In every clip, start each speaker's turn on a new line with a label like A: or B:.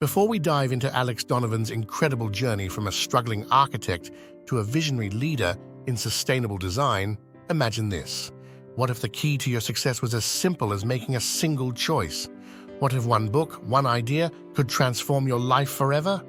A: Before we dive into Alex Donovan's incredible journey from a struggling architect to a visionary leader in sustainable design, imagine this. What if the key to your success was as simple as making a single choice? What if one book, one idea, could transform your life forever?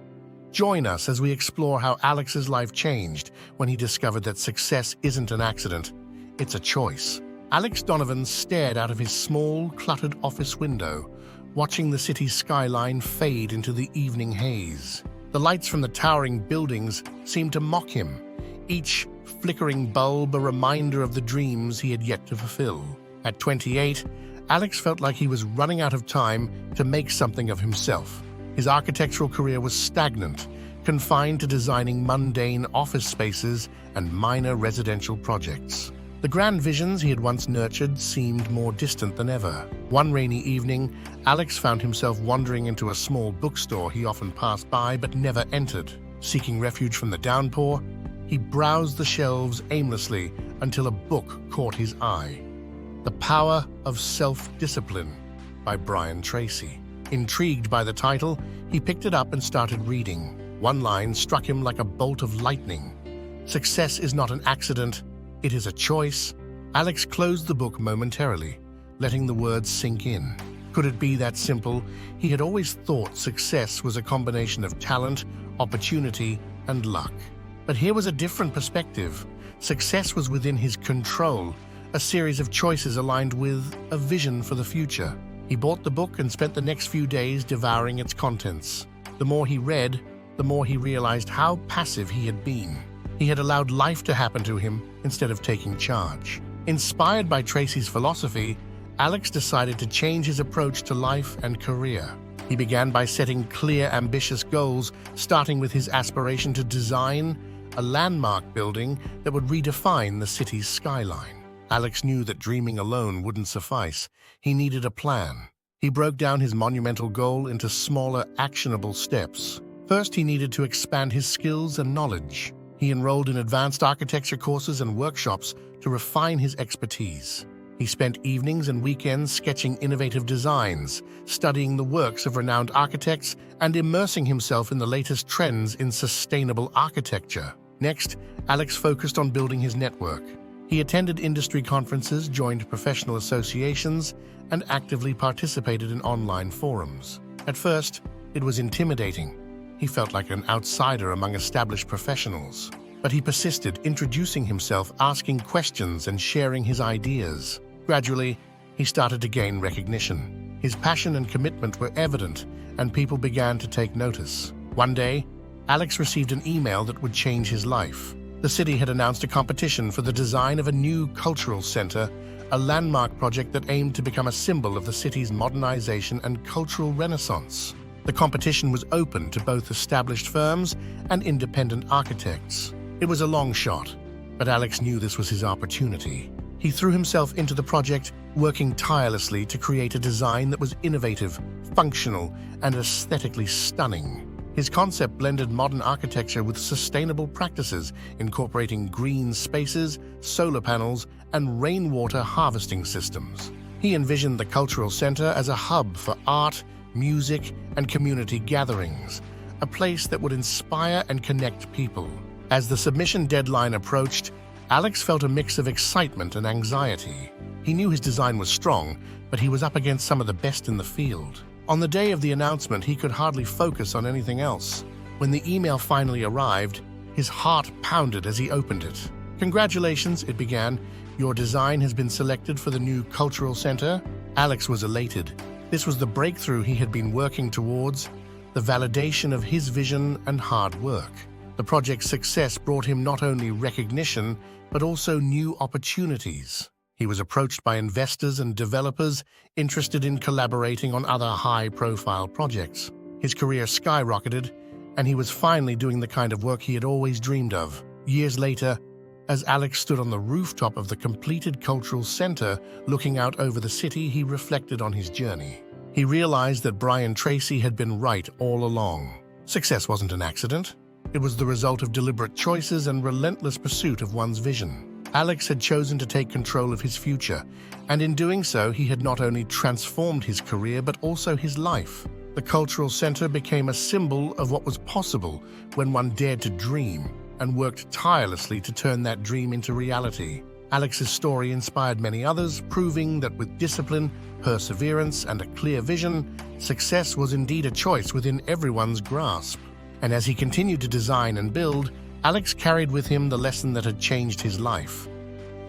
A: Join us as we explore how Alex's life changed when he discovered that success isn't an accident, it's a choice. Alex Donovan stared out of his small, cluttered office window, watching the city's skyline fade into the evening haze. The lights from the towering buildings seemed to mock him, each flickering bulb a reminder of the dreams he had yet to fulfill. At 28, Alex felt like he was running out of time to make something of himself. His architectural career was stagnant, confined to designing mundane office spaces and minor residential projects. The grand visions he had once nurtured seemed more distant than ever. One rainy evening, Alex found himself wandering into a small bookstore he often passed by but never entered. Seeking refuge from the downpour, he browsed the shelves aimlessly until a book caught his eye. The Power of Self-Discipline by Brian Tracy. Intrigued by the title, he picked it up and started reading. One line struck him like a bolt of lightning. Success is not an accident, it is a choice. Alex closed the book momentarily, letting the words sink in. Could it be that simple? He had always thought success was a combination of talent, opportunity, and luck. But here was a different perspective. Success was within his control, a series of choices aligned with a vision for the future. He bought the book and spent the next few days devouring its contents. The more he read, the more he realized how passive he had been. He had allowed life to happen to him instead of taking charge. Inspired by Tracy's philosophy, Alex decided to change his approach to life and career. He began by setting clear, ambitious goals, starting with his aspiration to design a landmark building that would redefine the city's skyline. Alex knew that dreaming alone wouldn't suffice. He needed a plan. He broke down his monumental goal into smaller, actionable steps. First, he needed to expand his skills and knowledge. He enrolled in advanced architecture courses and workshops to refine his expertise. He spent evenings and weekends sketching innovative designs, studying the works of renowned architects, and immersing himself in the latest trends in sustainable architecture. Next, Alex focused on building his network. He attended industry conferences, joined professional associations, and actively participated in online forums. At first, it was intimidating. He felt like an outsider among established professionals. But he persisted, introducing himself, asking questions, and sharing his ideas. Gradually, he started to gain recognition. His passion and commitment were evident, and people began to take notice. One day, Alex received an email that would change his life. The city had announced a competition for the design of a new cultural center, a landmark project that aimed to become a symbol of the city's modernization and cultural renaissance. The competition was open to both established firms and independent architects. It was a long shot, but Alex knew this was his opportunity. He threw himself into the project, working tirelessly to create a design that was innovative, functional, and aesthetically stunning. His concept blended modern architecture with sustainable practices, incorporating green spaces, solar panels, and rainwater harvesting systems. He envisioned the cultural center as a hub for art, music, and community gatherings, a place that would inspire and connect people. As the submission deadline approached, Alex felt a mix of excitement and anxiety. He knew his design was strong, but he was up against some of the best in the field. On the day of the announcement, he could hardly focus on anything else. When the email finally arrived, his heart pounded as he opened it. "Congratulations," it began. "Your design has been selected for the new cultural center." Alex was elated. This was the breakthrough he had been working towards, the validation of his vision and hard work. The project's success brought him not only recognition, but also new opportunities. He was approached by investors and developers interested in collaborating on other high-profile projects. His career skyrocketed, and he was finally doing the kind of work he had always dreamed of. Years later, as Alex stood on the rooftop of the completed cultural center, looking out over the city, he reflected on his journey. He realized that Brian Tracy had been right all along. Success wasn't an accident. It was the result of deliberate choices and relentless pursuit of one's vision. Alex had chosen to take control of his future, and in doing so, he had not only transformed his career but also his life. The cultural center became a symbol of what was possible when one dared to dream and worked tirelessly to turn that dream into reality. Alex's story inspired many others, proving that with discipline, perseverance, and a clear vision, success was indeed a choice within everyone's grasp. And as he continued to design and build, Alex carried with him the lesson that had changed his life.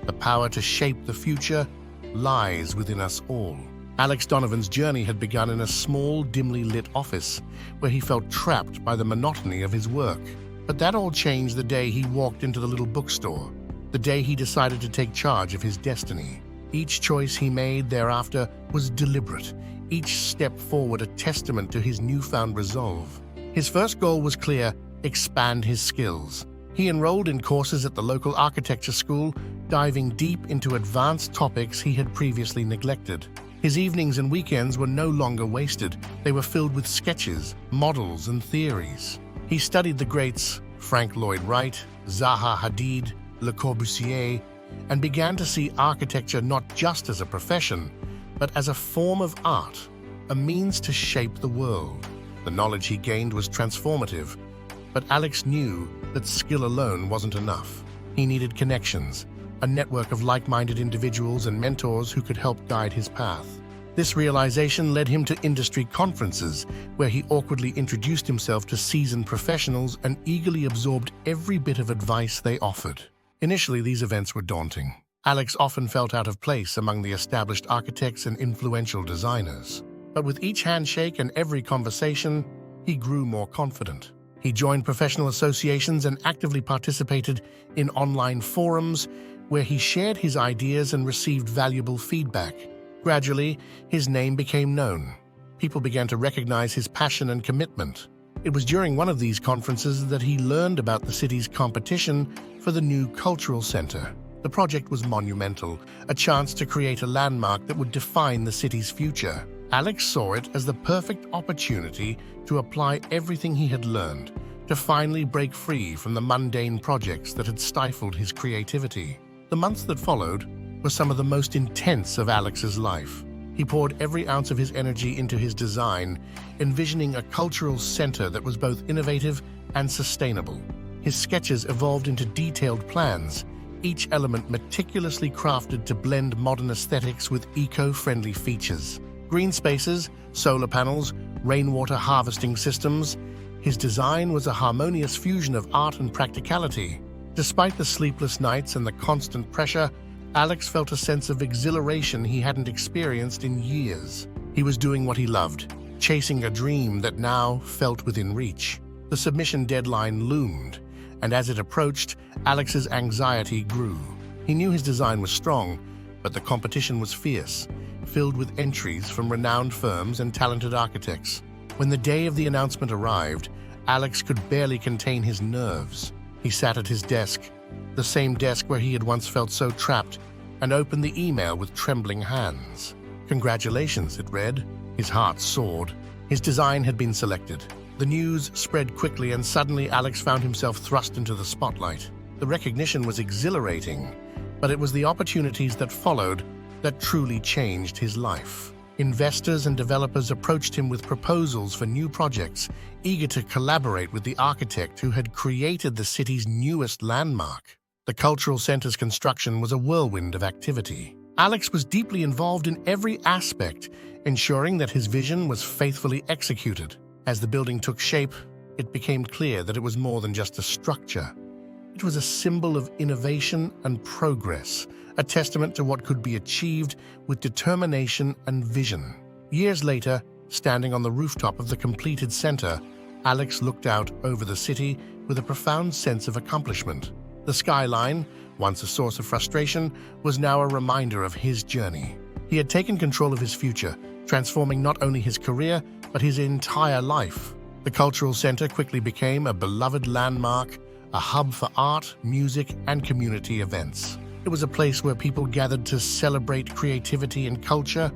A: The power to shape the future lies within us all. Alex Donovan's journey had begun in a small, dimly lit office, where he felt trapped by the monotony of his work. But that all changed the day he walked into the little bookstore, the day he decided to take charge of his destiny. Each choice he made thereafter was deliberate, each step forward a testament to his newfound resolve. His first goal was clear: expand his skills. He enrolled in courses at the local architecture school, diving deep into advanced topics he had previously neglected. His evenings and weekends were no longer wasted. They were filled with sketches, models, and theories. He studied the greats Frank Lloyd Wright, Zaha Hadid, Le Corbusier, and began to see architecture not just as a profession, but as a form of art, a means to shape the world. The knowledge he gained was transformative, but Alex knew that skill alone wasn't enough. He needed connections, a network of like-minded individuals and mentors who could help guide his path. This realization led him to industry conferences, where he awkwardly introduced himself to seasoned professionals and eagerly absorbed every bit of advice they offered. Initially, these events were daunting. Alex often felt out of place among the established architects and influential designers. But with each handshake and every conversation, he grew more confident. He joined professional associations and actively participated in online forums where he shared his ideas and received valuable feedback. Gradually, his name became known. People began to recognize his passion and commitment. It was during one of these conferences that he learned about the city's competition for the new cultural center. The project was monumental, a chance to create a landmark that would define the city's future. Alex saw it as the perfect opportunity to apply everything he had learned, to finally break free from the mundane projects that had stifled his creativity. The months that followed were some of the most intense of Alex's life. He poured every ounce of his energy into his design, envisioning a cultural center that was both innovative and sustainable. His sketches evolved into detailed plans, each element meticulously crafted to blend modern aesthetics with eco-friendly features. Green spaces, solar panels, rainwater harvesting systems. His design was a harmonious fusion of art and practicality. Despite the sleepless nights and the constant pressure, Alex felt a sense of exhilaration he hadn't experienced in years. He was doing what he loved, chasing a dream that now felt within reach. The submission deadline loomed, and as it approached, Alex's anxiety grew. He knew his design was strong, but the competition was fierce, filled with entries from renowned firms and talented architects. When the day of the announcement arrived, Alex could barely contain his nerves. He sat at his desk, the same desk where he had once felt so trapped, and opened the email with trembling hands. "Congratulations," it read. His heart soared. His design had been selected. The news spread quickly, and suddenly Alex found himself thrust into the spotlight. The recognition was exhilarating, but it was the opportunities that followed that truly changed his life. Investors and developers approached him with proposals for new projects, eager to collaborate with the architect who had created the city's newest landmark. The cultural center's construction was a whirlwind of activity. Alex was deeply involved in every aspect, ensuring that his vision was faithfully executed. As the building took shape, it became clear that it was more than just a structure. It was a symbol of innovation and progress, a testament to what could be achieved with determination and vision. Years later, standing on the rooftop of the completed center, Alex looked out over the city with a profound sense of accomplishment. The skyline, once a source of frustration, was now a reminder of his journey. He had taken control of his future, transforming not only his career, but his entire life. The cultural center quickly became a beloved landmark, a hub for art, music, and community events. It was a place where people gathered to celebrate creativity and culture,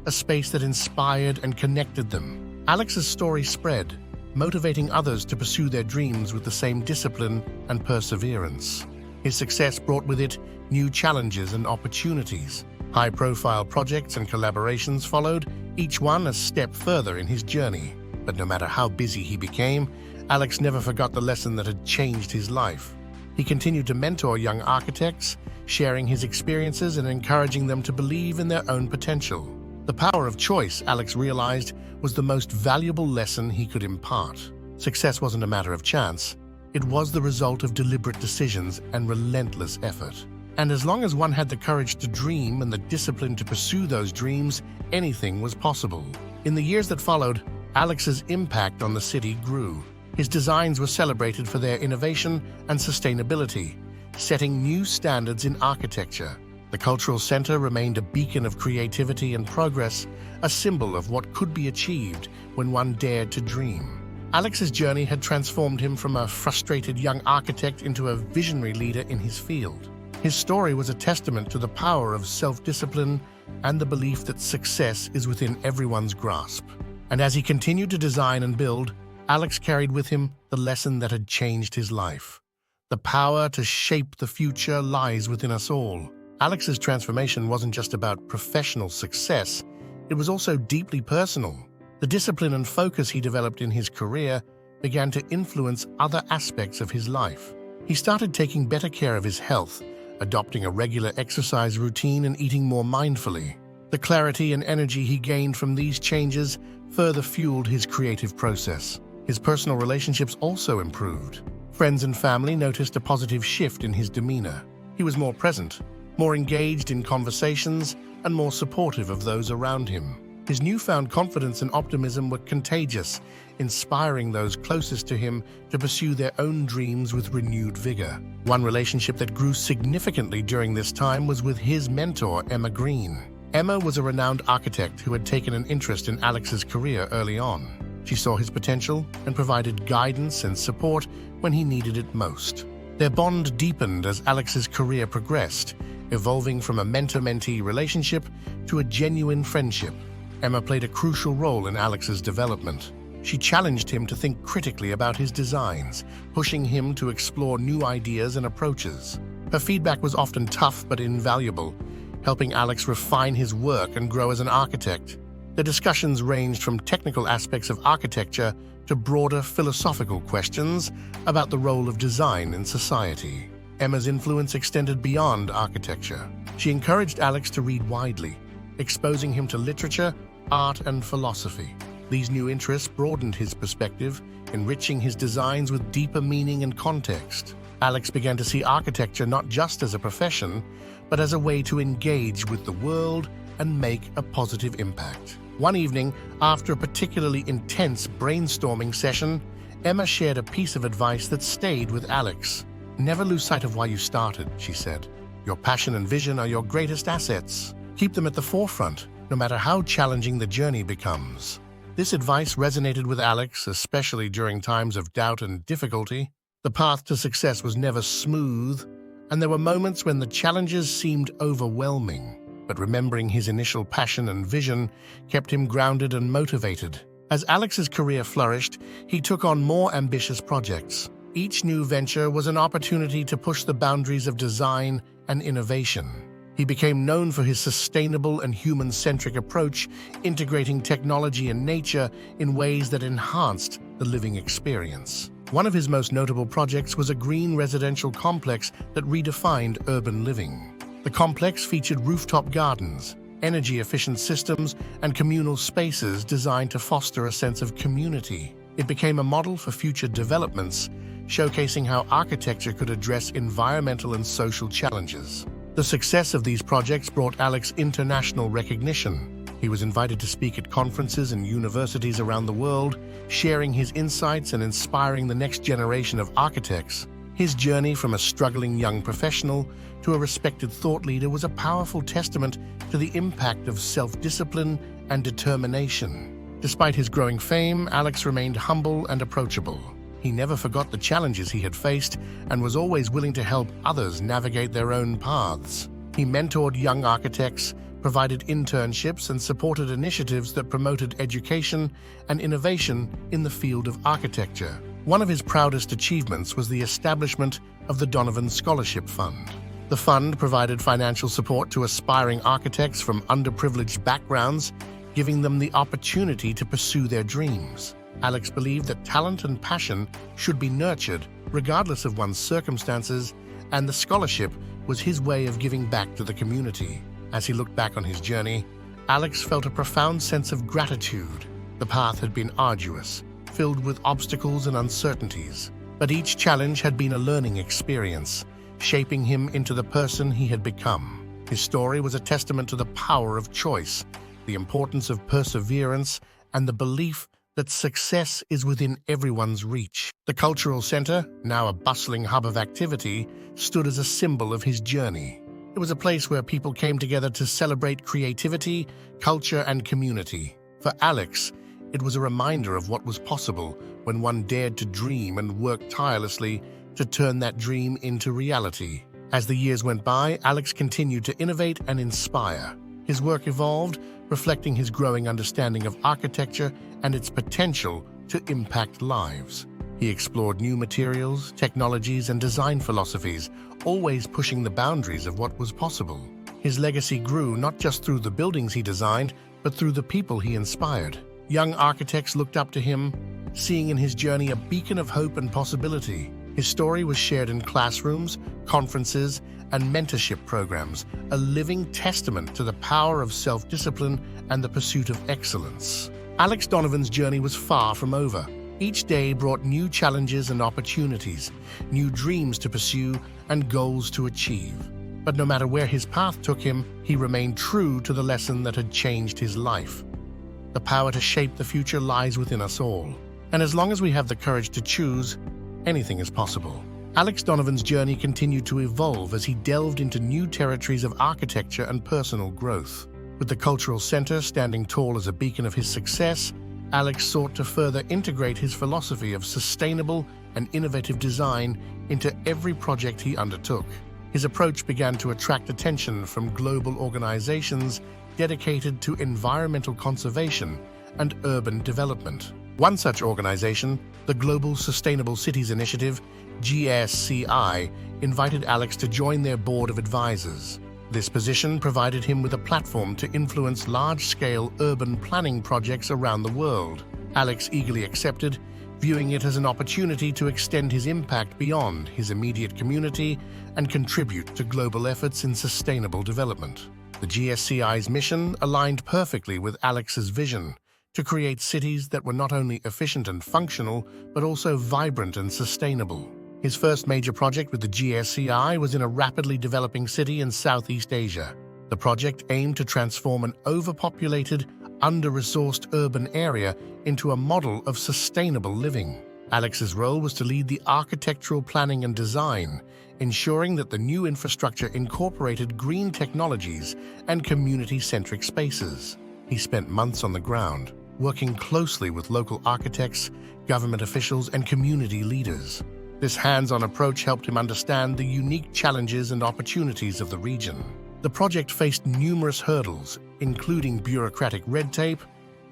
A: a space that inspired and connected them. Alex's story spread, motivating others to pursue their dreams with the same discipline and perseverance. His success brought with it new challenges and opportunities. High-profile projects and collaborations followed, each one a step further in his journey. But no matter how busy he became, Alex never forgot the lesson that had changed his life. He continued to mentor young architects, sharing his experiences and encouraging them to believe in their own potential. The power of choice, Alex realized, was the most valuable lesson he could impart. Success wasn't a matter of chance. It was the result of deliberate decisions and relentless effort. And as long as one had the courage to dream and the discipline to pursue those dreams, anything was possible. In the years that followed, Alex's impact on the city grew. His designs were celebrated for their innovation and sustainability, setting new standards in architecture. The cultural center remained a beacon of creativity and progress, a symbol of what could be achieved when one dared to dream. Alex's journey had transformed him from a frustrated young architect into a visionary leader in his field. His story was a testament to the power of self-discipline and the belief that success is within everyone's grasp. And as he continued to design and build, Alex carried with him the lesson that had changed his life. The power to shape the future lies within us all. Alex's transformation wasn't just about professional success, it was also deeply personal. The discipline and focus he developed in his career began to influence other aspects of his life. He started taking better care of his health, adopting a regular exercise routine and eating more mindfully. The clarity and energy he gained from these changes further fueled his creative process. His personal relationships also improved. Friends and family noticed a positive shift in his demeanor. He was more present, more engaged in conversations, and more supportive of those around him. His newfound confidence and optimism were contagious, inspiring those closest to him to pursue their own dreams with renewed vigor. One relationship that grew significantly during this time was with his mentor, Emma Green. Emma was a renowned architect who had taken an interest in Alex's career early on. She saw his potential and provided guidance and support when he needed it most. Their bond deepened as Alex's career progressed, evolving from a mentor-mentee relationship to a genuine friendship. Emma played a crucial role in Alex's development. She challenged him to think critically about his designs, pushing him to explore new ideas and approaches. Her feedback was often tough but invaluable, helping Alex refine his work and grow as an architect. The discussions ranged from technical aspects of architecture to broader philosophical questions about the role of design in society. Emma's influence extended beyond architecture. She encouraged Alex to read widely, exposing him to literature, art, and philosophy. These new interests broadened his perspective, enriching his designs with deeper meaning and context. Alex began to see architecture not just as a profession, but as a way to engage with the world and make a positive impact. One evening, after a particularly intense brainstorming session, Emma shared a piece of advice that stayed with Alex. "Never lose sight of why you started," she said. "Your passion and vision are your greatest assets. Keep them at the forefront, no matter how challenging the journey becomes." This advice resonated with Alex, especially during times of doubt and difficulty. The path to success was never smooth, and there were moments when the challenges seemed overwhelming. But remembering his initial passion and vision kept him grounded and motivated. As Alex's career flourished, he took on more ambitious projects. Each new venture was an opportunity to push the boundaries of design and innovation. He became known for his sustainable and human-centric approach, integrating technology and nature in ways that enhanced the living experience. One of his most notable projects was a green residential complex that redefined urban living. The complex featured rooftop gardens, energy-efficient systems, and communal spaces designed to foster a sense of community. It became a model for future developments, showcasing how architecture could address environmental and social challenges. The success of these projects brought Alex international recognition. He was invited to speak at conferences and universities around the world, sharing his insights and inspiring the next generation of architects. His journey from a struggling young professional to a respected thought leader was a powerful testament to the impact of self-discipline and determination. Despite his growing fame, Alex remained humble and approachable. He never forgot the challenges he had faced and was always willing to help others navigate their own paths. He mentored young architects, provided internships, and supported initiatives that promoted education and innovation in the field of architecture. One of his proudest achievements was the establishment of the Donovan Scholarship Fund. The fund provided financial support to aspiring architects from underprivileged backgrounds, giving them the opportunity to pursue their dreams. Alex believed that talent and passion should be nurtured, regardless of one's circumstances, and the scholarship was his way of giving back to the community. As he looked back on his journey, Alex felt a profound sense of gratitude. The path had been arduous, filled with obstacles and uncertainties, but each challenge had been a learning experience, shaping him into the person he had become. His story was a testament to the power of choice, the importance of perseverance, and the belief that success is within everyone's reach. The cultural center, now a bustling hub of activity, stood as a symbol of his journey. It was a place where people came together to celebrate creativity, culture, and community. For Alex, it was a reminder of what was possible when one dared to dream and work tirelessly to turn that dream into reality. As the years went by, Alex continued to innovate and inspire. His work evolved, reflecting his growing understanding of architecture and its potential to impact lives. He explored new materials, technologies, and design philosophies, always pushing the boundaries of what was possible. His legacy grew not just through the buildings he designed, but through the people he inspired. Young architects looked up to him, seeing in his journey a beacon of hope and possibility. His story was shared in classrooms, conferences, and mentorship programs, a living testament to the power of self-discipline and the pursuit of excellence. Alex Donovan's journey was far from over. Each day brought new challenges and opportunities, new dreams to pursue and goals to achieve. But no matter where his path took him, he remained true to the lesson that had changed his life. The power to shape the future lies within us all. And as long as we have the courage to choose, anything is possible. Alex Donovan's journey continued to evolve as he delved into new territories of architecture and personal growth. With the cultural center standing tall as a beacon of his success, Alex sought to further integrate his philosophy of sustainable and innovative design into every project he undertook. His approach began to attract attention from global organizations dedicated to environmental conservation and urban development. One such organization, the Global Sustainable Cities Initiative, GSCI, invited Alex to join their board of advisors. This position provided him with a platform to influence large-scale urban planning projects around the world. Alex eagerly accepted, viewing it as an opportunity to extend his impact beyond his immediate community and contribute to global efforts in sustainable development. The GSCI's mission aligned perfectly with Alex's vision to create cities that were not only efficient and functional, but also vibrant and sustainable. His first major project with the GSCI was in a rapidly developing city in Southeast Asia. The project aimed to transform an overpopulated, under-resourced urban area into a model of sustainable living. Alex's role was to lead the architectural planning and design, ensuring that the new infrastructure incorporated green technologies and community-centric spaces. He spent months on the ground, working closely with local architects, government officials, and community leaders. This hands-on approach helped him understand the unique challenges and opportunities of the region. The project faced numerous hurdles, including bureaucratic red tape,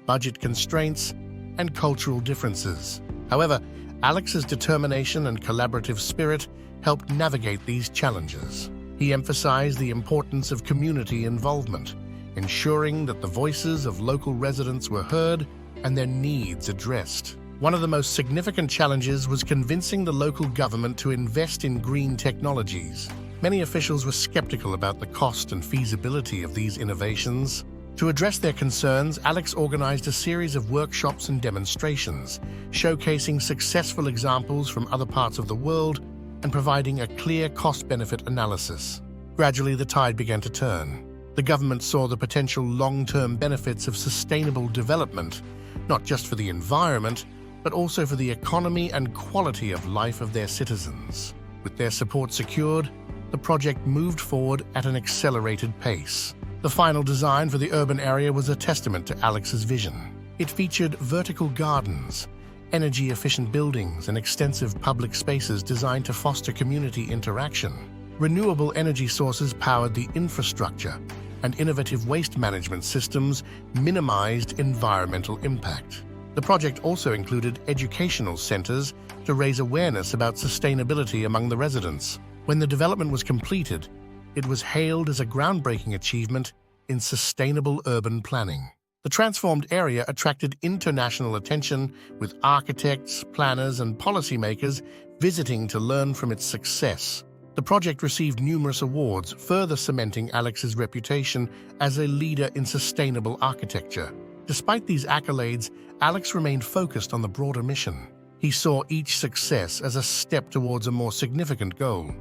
A: budget constraints, and cultural differences. However, Alex's determination and collaborative spirit helped navigate these challenges. He emphasized the importance of community involvement, ensuring that the voices of local residents were heard and their needs addressed. One of the most significant challenges was convincing the local government to invest in green technologies. Many officials were skeptical about the cost and feasibility of these innovations. To address their concerns, Alex organized a series of workshops and demonstrations, showcasing successful examples from other parts of the world and providing a clear cost-benefit analysis. Gradually, the tide began to turn. The government saw the potential long-term benefits of sustainable development, not just for the environment, but also for the economy and quality of life of their citizens. With their support secured, the project moved forward at an accelerated pace. The final design for the urban area was a testament to Alex's vision. It featured vertical gardens, energy-efficient buildings, and extensive public spaces designed to foster community interaction. Renewable energy sources powered the infrastructure, and innovative waste management systems minimized environmental impact. The project also included educational centers to raise awareness about sustainability among the residents. When the development was completed, it was hailed as a groundbreaking achievement in sustainable urban planning. The transformed area attracted international attention, with architects, planners, and policymakers visiting to learn from its success. The project received numerous awards, further cementing Alex's reputation as a leader in sustainable architecture. Despite these accolades, Alex remained focused on the broader mission. He saw each success as a step towards a more significant goal,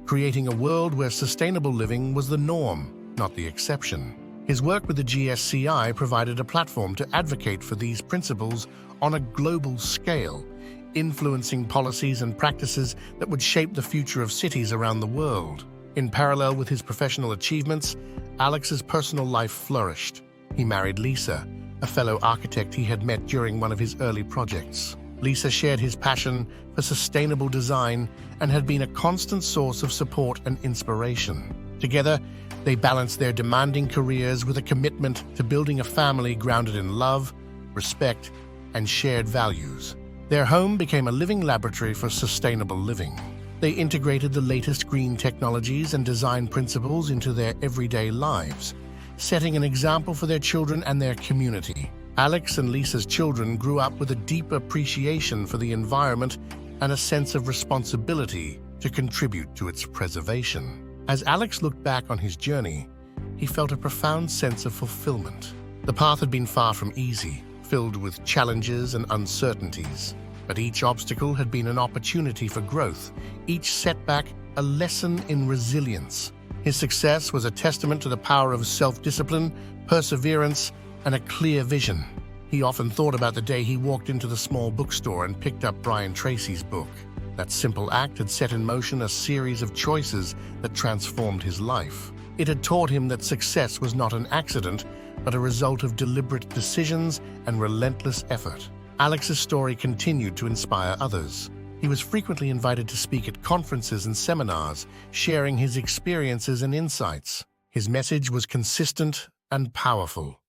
A: creating a world where sustainable living was the norm, not the exception. His work with the GSCI provided a platform to advocate for these principles on a global scale, influencing policies and practices that would shape the future of cities around the world. In parallel with his professional achievements, Alex's personal life flourished. He married Lisa, a fellow architect he had met during one of his early projects. Lisa shared his passion for sustainable design and had been a constant source of support and inspiration. Together, they balanced their demanding careers with a commitment to building a family grounded in love, respect, and shared values. Their home became a living laboratory for sustainable living. They integrated the latest green technologies and design principles into their everyday lives, setting an example for their children and their community. Alex and Lisa's children grew up with a deep appreciation for the environment and a sense of responsibility to contribute to its preservation. As Alex looked back on his journey, he felt a profound sense of fulfillment. The path had been far from easy, filled with challenges and uncertainties. But each obstacle had been an opportunity for growth, each setback a lesson in resilience. His success was a testament to the power of self-discipline, perseverance, and a clear vision. He often thought about the day he walked into the small bookstore and picked up Brian Tracy's book. That simple act had set in motion a series of choices that transformed his life. It had taught him that success was not an accident, but a result of deliberate decisions and relentless effort. Alex's story continued to inspire others. He was frequently invited to speak at conferences and seminars, sharing his experiences and insights. His message was consistent and powerful.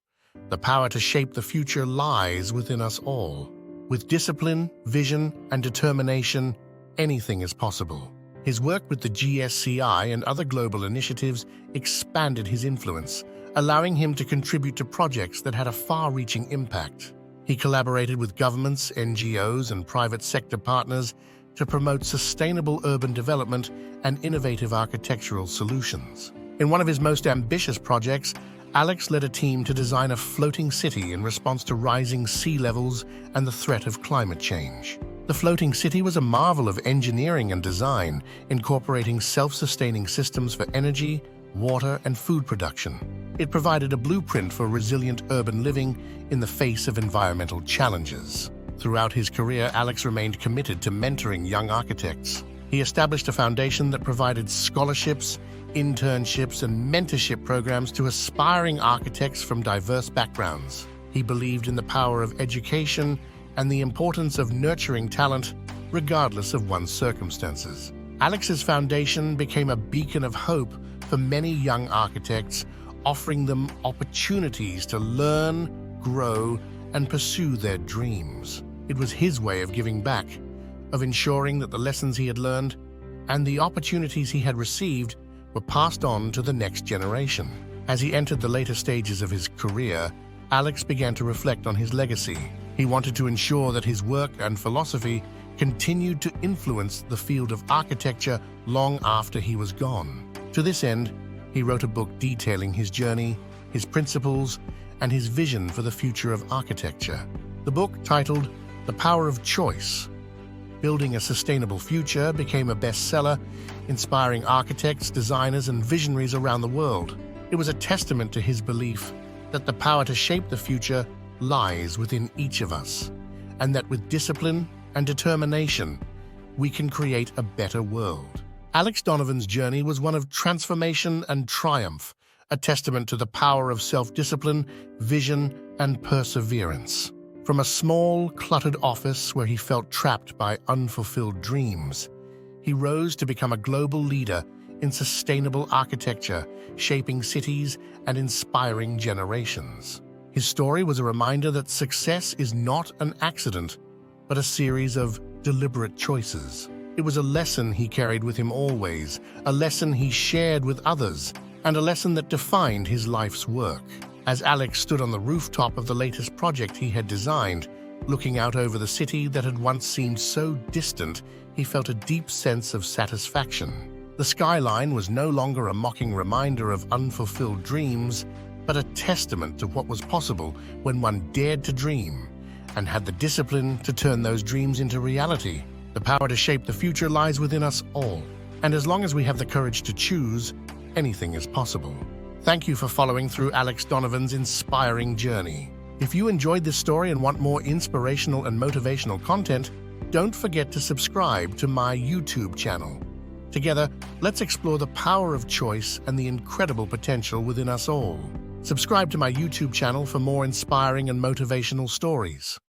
A: The power to shape the future lies within us all. With discipline, vision, and determination, anything is possible. His work with the GSCI and other global initiatives expanded his influence, allowing him to contribute to projects that had a far-reaching impact. He collaborated with governments, NGOs, and private sector partners to promote sustainable urban development and innovative architectural solutions. In one of his most ambitious projects, Alex led a team to design a floating city in response to rising sea levels and the threat of climate change. The floating city was a marvel of engineering and design, incorporating self-sustaining systems for energy, water, and food production. It provided a blueprint for resilient urban living in the face of environmental challenges. Throughout his career, Alex remained committed to mentoring young architects. He established a foundation that provided scholarships, internships, and mentorship programs to aspiring architects from diverse backgrounds. He believed in the power of education and the importance of nurturing talent, regardless of one's circumstances. Alex's foundation became a beacon of hope for many young architects, offering them opportunities to learn, grow, and pursue their dreams. It was his way of giving back, of ensuring that the lessons he had learned and the opportunities he had received were passed on to the next generation. As he entered the later stages of his career, Alex began to reflect on his legacy. He wanted to ensure that his work and philosophy continued to influence the field of architecture long after he was gone. To this end, he wrote a book detailing his journey, his principles, and his vision for the future of architecture. The book, titled The Power of Choice, Building a Sustainable Future, became a bestseller, inspiring architects, designers, and visionaries around the world. It was a testament to his belief that the power to shape the future lies within each of us, and that with discipline and determination, we can create a better world. Alex Donovan's journey was one of transformation and triumph, a testament to the power of self-discipline, vision, and perseverance. From a small, cluttered office where he felt trapped by unfulfilled dreams, he rose to become a global leader in sustainable architecture, shaping cities and inspiring generations. His story was a reminder that success is not an accident, but a series of deliberate choices. It was a lesson he carried with him always, a lesson he shared with others, and a lesson that defined his life's work. As Alex stood on the rooftop of the latest project he had designed, looking out over the city that had once seemed so distant, he felt a deep sense of satisfaction. The skyline was no longer a mocking reminder of unfulfilled dreams, but a testament to what was possible when one dared to dream and had the discipline to turn those dreams into reality. The power to shape the future lies within us all, and as long as we have the courage to choose, anything is possible. Thank you for following through Alex Donovan's inspiring journey. If you enjoyed this story and want more inspirational and motivational content, don't forget to subscribe to my YouTube channel. Together, let's explore the power of choice and the incredible potential within us all. Subscribe to my YouTube channel for more inspiring and motivational stories.